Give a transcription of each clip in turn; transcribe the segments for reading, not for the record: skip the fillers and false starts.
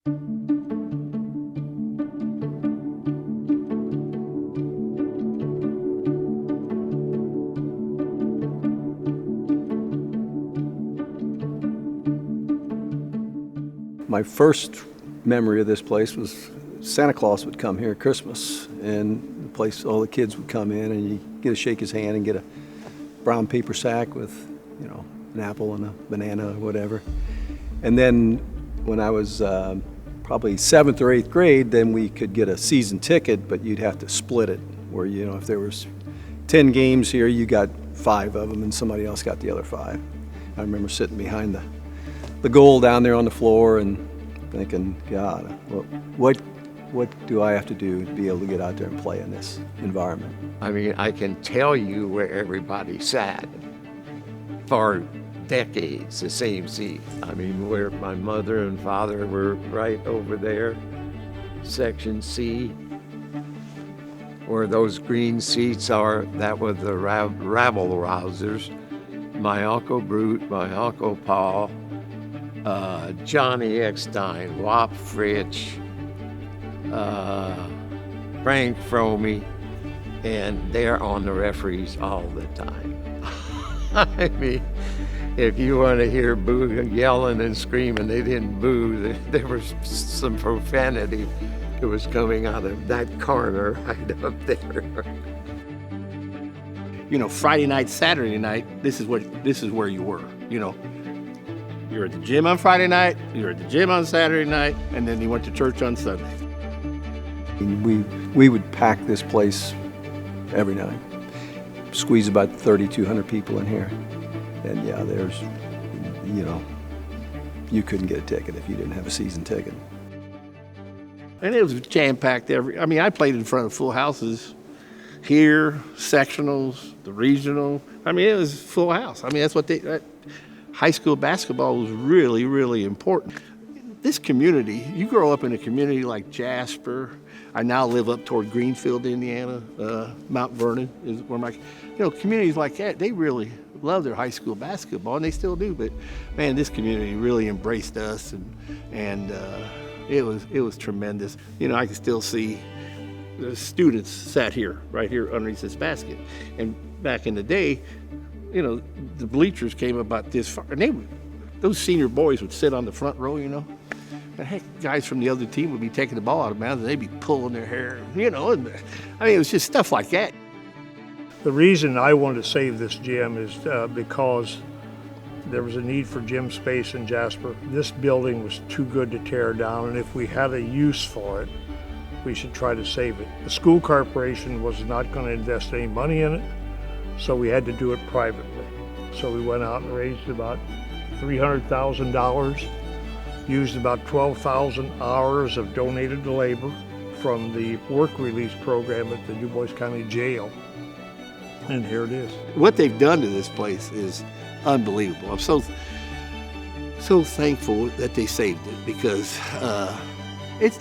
My first memory of this place was Santa Claus would come here at Christmas, and the place, all the kids would come in, and you get to shake his hand and get a brown paper sack with, you know, an apple and a banana or whatever. And then when I was probably 7th or 8th grade, then we could get a season ticket, but you'd have to split it, where, you know, if there was 10 games here, you got 5 of them and somebody else got the other 5. I remember sitting behind the goal down there on the floor and thinking, God, what do I have to do to be able to get out there and play in this environment? I mean, I can tell you where everybody sat for decades, the same seat. I mean, where my mother and father were right over there, section C, where those green seats are, that were the rabble-rousers. My Uncle Brute, my Uncle Paul, Johnny Eckstein, Wop Fritsch, Frank Fromey, and they're on the referees all the time. I mean, if you want to hear boo, yelling and screaming, they didn't boo. There was some profanity that was coming out of that corner right up there. You know, Friday night, Saturday night, this is where you were, you know. You're at the gym on Friday night, you're at the gym on Saturday night, and then you went to church on Sunday. We would pack this place every night, squeeze about 3,200 people in here. And yeah, there's, you know, you couldn't get a ticket if you didn't have a season ticket. And it was jam-packed I mean, I played in front of full houses here, sectionals, the regional. I mean, it was full house. I mean, that's what high school basketball was really, really important. This community, you grow up in a community like Jasper. I now live up toward Greenfield, Indiana. Mount Vernon is where communities like that, they really love their high school basketball, and they still do. But man, this community really embraced us, and it was tremendous. You know, I can still see the students sat here, right here underneath this basket. And back in the day, you know, the bleachers came about this far, and those senior boys would sit on the front row, you know. And heck, guys from the other team would be taking the ball out of bounds, and they'd be pulling their hair, you know. And I mean, it was just stuff like that. The reason I wanted to save this gym is because there was a need for gym space in Jasper. This building was too good to tear down, and if we had a use for it, we should try to save it. The school corporation was not going to invest any money in it, so we had to do it privately. So we went out and raised about $300,000, used about 12,000 hours of donated labor from the work release program at the Du Bois County Jail. And here it is. What they've done to this place is unbelievable. I'm so thankful that they saved it, because it's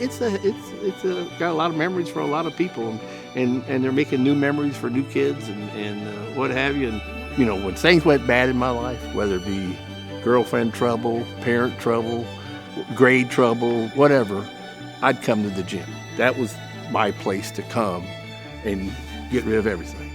got a lot of memories for a lot of people, and they're making new memories for new kids and what have you. And you know, when things went bad in my life, whether it be girlfriend trouble, parent trouble, grade trouble, whatever, I'd come to the gym. That was my place to come and get rid of everything.